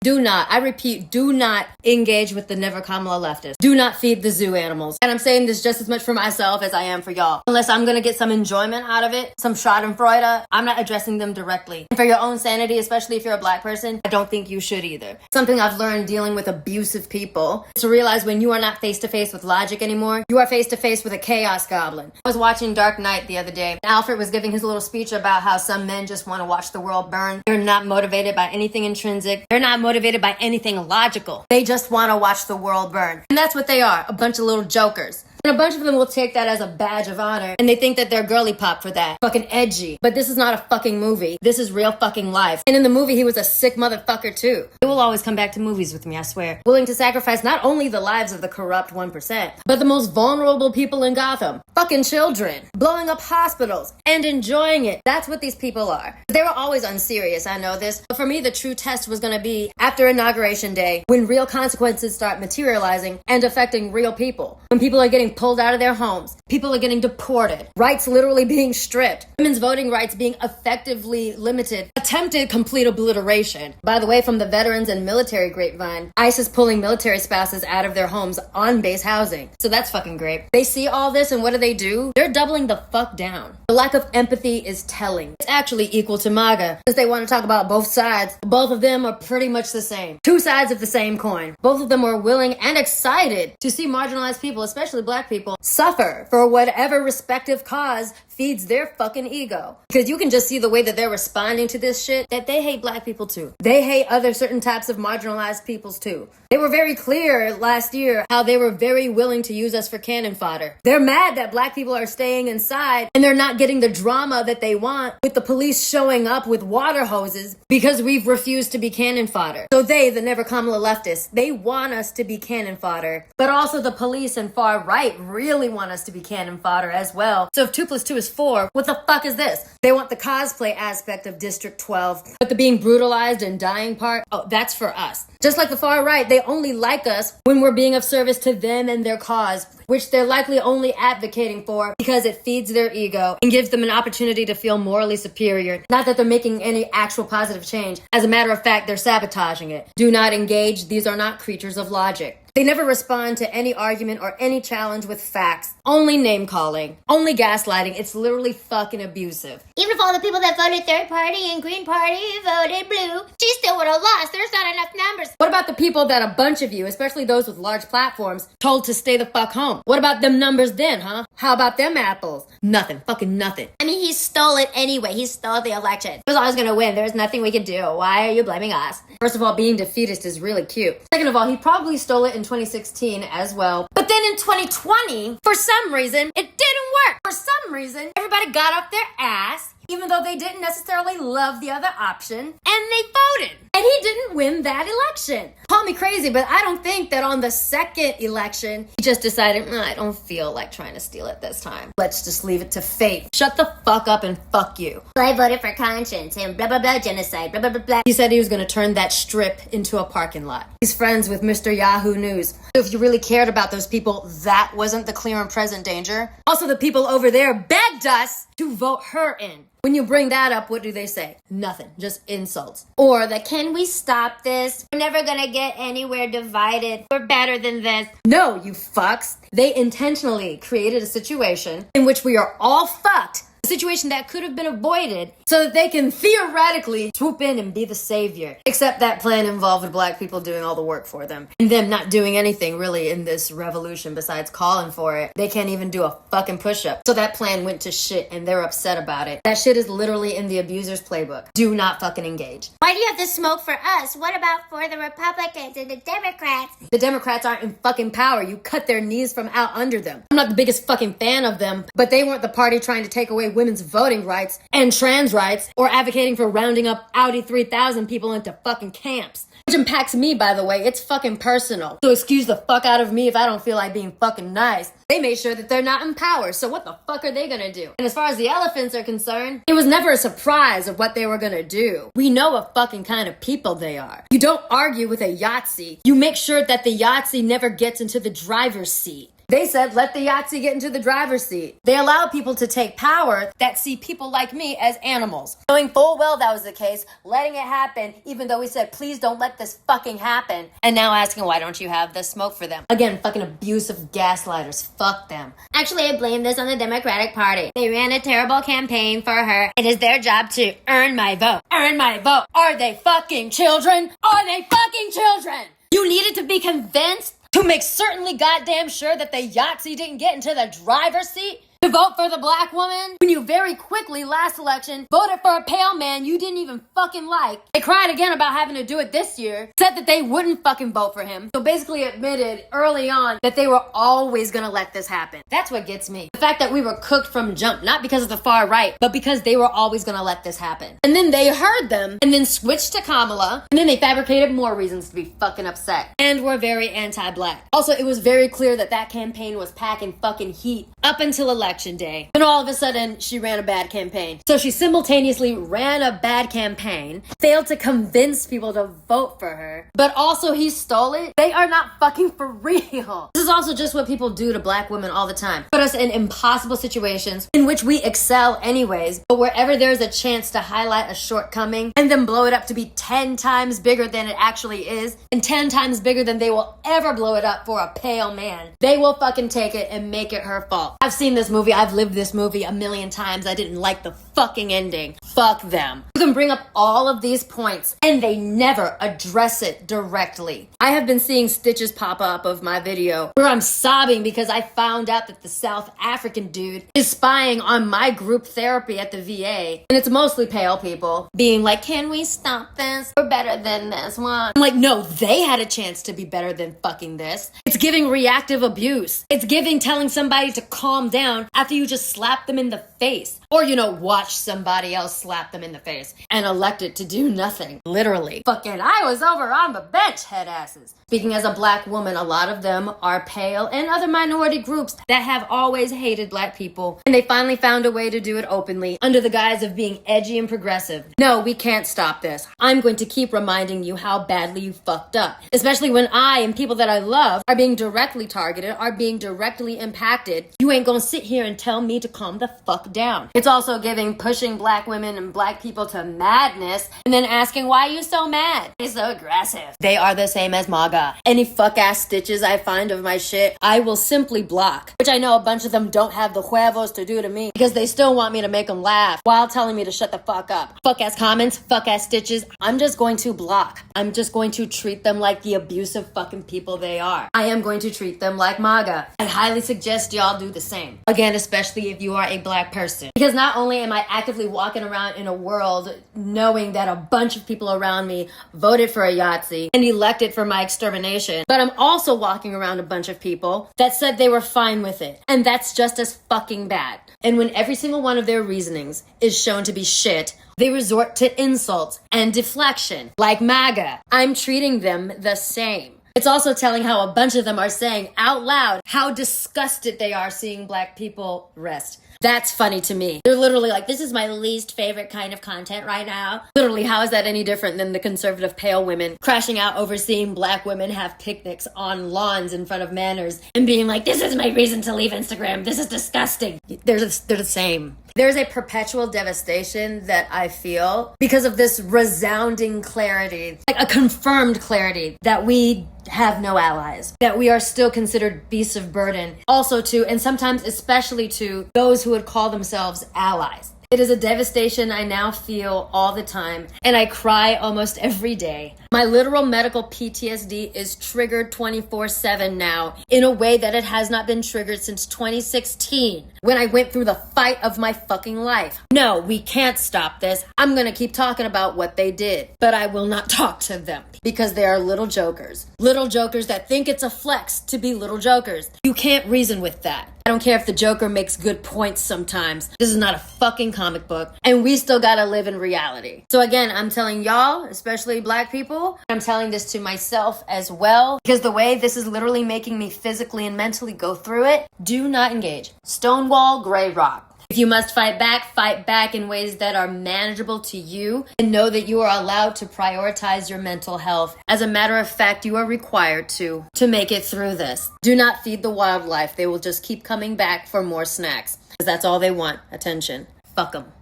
Do not, I repeat, do not engage with the never-Kamala-leftists. Do not feed the zoo animals. And I'm saying this just as much for myself as I am for y'all. Unless I'm gonna get some enjoyment out of it, some schadenfreude, I'm not addressing them directly. And for your own sanity, especially if you're a black person, I don't think you should either. Something I've learned dealing with abusive people is to realize when you are not face-to-face with logic anymore, you are face-to-face with a chaos goblin. I was watching Dark Knight the other day. Alfred was giving his little speech about how some men just want to watch the world burn. They're not motivated by anything intrinsic. They're not motivated by anything logical. They just want to watch the world burn. And that's what they are, a bunch of little jokers. And a bunch of them will take that as a badge of honor, and they think that they're girly pop for that. Fucking edgy. But this is not a fucking movie. This is real fucking life. And in the movie, he was a sick motherfucker too. It will always come back to movies with me, I swear. Willing to sacrifice not only the lives of the corrupt 1%, but the most vulnerable people in Gotham. Fucking children. Blowing up hospitals. And enjoying it. That's what these people are. They were always unserious, I know this. But for me, the true test was gonna be after Inauguration Day, when real consequences start materializing and affecting real people. When people are getting pulled out of their homes. People are getting deported. Rights literally being stripped. Women's voting rights being effectively limited. Attempted complete obliteration. By the way, from the veterans and military grapevine, ICE is pulling military spouses out of their homes on base housing. So that's fucking great. They see all this and what do? They're doubling the fuck down. The lack of empathy is telling. It's actually equal to MAGA, because they want to talk about both sides. Both of them are pretty much the same. Two sides of the same coin. Both of them are willing and excited to see marginalized people, especially black people, suffer for whatever respective cause feeds their fucking ego. Because you can just see the way that they're responding to this shit, that they hate black people too. They hate other certain types of marginalized peoples too. They were very clear last year how they were very willing to use us for cannon fodder. They're mad that black people are staying inside and they're not getting the drama that they want with the police showing up with water hoses because we've refused to be cannon fodder. So they, the never-Kamala-leftists, they want us to be cannon fodder. But also the police and far right really want us to be cannon fodder as well. So if 2 + 2 is 4, what the fuck is this? They want the cosplay aspect of District 12, but the being brutalized and dying part, oh, that's for us. Just like the far right, they only like us when we're being of service to them and their cause, which they're likely only advocating for because it feeds their ego and gives them an opportunity to feel morally superior. Not that they're making any actual positive change. As a matter of fact, they're sabotaging it. Do not engage. These are not creatures of logic. They never respond to any argument or any challenge with facts. Only name calling. Only gaslighting. It's literally fucking abusive. Even if all the people that voted third party and Green Party voted blue, she still would have lost. There's not enough numbers. What about the people that a bunch of you, especially those with large platforms, told to stay the fuck home? What about them numbers then, huh? How about them apples? Nothing. Fucking nothing. I mean, he stole it anyway. He stole the election. He was always gonna win. There's nothing we could do. Why are you blaming us? First of all, being defeatist is really cute. Second of all, he probably stole it in 2016 as well. But then in 2020, for some reason, it didn't work. For some reason, everybody got off their ass, even though they didn't necessarily love the other option, and they voted. And he didn't win that election. Call me crazy, but I don't think that on the second election, he just decided, I don't feel like trying to steal it this time. Let's just leave it to fate. Shut the fuck up and fuck you. I voted for conscience and blah, blah, blah, genocide, blah, blah, blah, blah. He said he was going to turn that strip into a parking lot. He's friends with Mr. Yahoo News. So if you really cared about those people, that wasn't the clear and present danger. Also, the people over there begged us to vote her in. When you bring that up, what do they say? Nothing. Just insults. Or that, can we stop this? We're never gonna get anywhere divided. We're better than this. No, you fucks. They intentionally created a situation in which we are all fucked. A situation that could have been avoided so that they can theoretically swoop in and be the savior. Except that plan involved black people doing all the work for them. And them not doing anything really in this revolution besides calling for it. They can't even do a fucking push-up. So that plan went to shit and they're upset about it. That shit is literally in the abuser's playbook. Do not fucking engage. Why do you have to smoke for us? What about for the Republicans and the Democrats? The Democrats aren't in fucking power. You cut their knees from out under them. I'm not the biggest fucking fan of them, but they weren't the party trying to take away women's voting rights and trans rights or advocating for rounding up Audi 3000 people into fucking camps. Which impacts me, by the way. It's fucking personal. So excuse the fuck out of me if I don't feel like being fucking nice. They made sure that they're not in power, so what the fuck are they gonna do? And as far as the elephants are concerned, it was never a surprise of what they were gonna do. We know what fucking kind of people they are. You don't argue with a Yahtzee. You make sure that the Yahtzee never gets into the driver's seat. They said, let the Yahtzee get into the driver's seat. They allow people to take power that see people like me as animals. Knowing full well that was the case, letting it happen, even though we said, please don't let this fucking happen. And now asking, why don't you have the smoke for them? Again, fucking abusive gaslighters. Fuck them. Actually, I blame this on the Democratic Party. They ran a terrible campaign for her. It is their job to earn my vote. Earn my vote. Are they fucking children? Are they fucking children? You needed to be convinced to make certainly goddamn sure that the Yahtzee didn't get into the driver's seat to vote for the black woman when you very quickly last election voted for a pale man you didn't even fucking like. They cried again about having to do it this year, said that they wouldn't fucking vote for him, so basically admitted early on that they were always gonna let this happen. That's what gets me. The fact that we were cooked from jump, not because of the far right, but because they were always gonna let this happen. And then they heard them, and then switched to Kamala, and then they fabricated more reasons to be fucking upset. And were very anti-black. Also, it was very clear that that campaign was packing fucking heat up until election day. Then all of a sudden, she ran a bad campaign. So she simultaneously ran a bad campaign, failed to convince people to vote for her, but also he stole it. They are not fucking for real. This is also just what people do to black women all the time. Put us in impossible situations in which we excel anyways, but wherever there's a chance to highlight a shortcoming and then blow it up to be 10 times bigger than it actually is, and 10 times bigger than they will ever blow it up for a pale man, they will fucking take it and make it her fault. I've seen this movie. I've lived this movie a million times. I didn't like the fucking ending. Fuck them. You can bring up all of these points and they never address it directly. I have been seeing stitches pop up of my video where I'm sobbing because I found out that the South African dude is spying on my group therapy at the VA. And it's mostly pale people being like, can we stop this? We're better than this one. I'm like, no, they had a chance to be better than fucking this. It's giving reactive abuse. It's giving telling somebody to calm down after you just slap them in the face. Or, watch somebody else slap them in the face and elected to do nothing. Literally. Fucking I was over on the bench, head asses. Speaking as a black woman, a lot of them are pale and other minority groups that have always hated black people. And they finally found a way to do it openly under the guise of being edgy and progressive. No, we can't stop this. I'm going to keep reminding you how badly you fucked up. Especially when I and people that I love are being directly targeted, are being directly impacted. You ain't gonna sit here and tell me to calm the fuck down. It's also pushing black women and black people to madness and then asking why you so mad. It's so aggressive. They are the same as MAGA. Any fuck ass stitches I find of my shit, I will simply block. Which I know a bunch of them don't have the huevos to do to me because they still want me to make them laugh while telling me to shut the fuck up. Fuck ass comments, fuck ass stitches, I'm just going to block. I'm just going to treat them like the abusive fucking people they are. I am going to treat them like MAGA. I highly suggest y'all do the same. Again, especially if you are a black person. Because not only am I actively walking around in a world knowing that a bunch of people around me voted for a Yahtzee and elected for my extermination, but I'm also walking around a bunch of people that said they were fine with it. And that's just as fucking bad. And when every single one of their reasonings is shown to be shit, they resort to insults and deflection. Like MAGA, I'm treating them the same. It's also telling how a bunch of them are saying out loud how disgusted they are seeing black people rest. That's funny to me. They're literally like, this is my least favorite kind of content right now. Literally, how is that any different than the conservative pale women crashing out over seeing black women have picnics on lawns in front of manors and being like, this is my reason to leave Instagram. This is disgusting. They're the same. There's a perpetual devastation that I feel because of this resounding clarity, like a confirmed clarity that we have no allies, that we are still considered beasts of burden, also to, and sometimes especially to, those who would call themselves allies. It is a devastation I now feel all the time, and I cry almost every day. My literal medical PTSD is triggered 24/7 now in a way that it has not been triggered since 2016, when I went through the fight of my fucking life. No, we can't stop this. I'm gonna keep talking about what they did, but I will not talk to them because they are little jokers. Little jokers that think it's a flex to be little jokers. You can't reason with that. I don't care if the Joker makes good points sometimes. This is not a fucking comic book, and we still gotta live in reality. So again, I'm telling y'all, especially black people, I'm telling this to myself as well, because the way this is literally making me physically and mentally go through it, do not engage. Stonewall, Gray Rock. If you must fight back in ways that are manageable to you, and know that you are allowed to prioritize your mental health. As a matter of fact, you are required to make it through this. Do not feed the wildlife. They will just keep coming back for more snacks, because that's all they want, attention. Fuck them.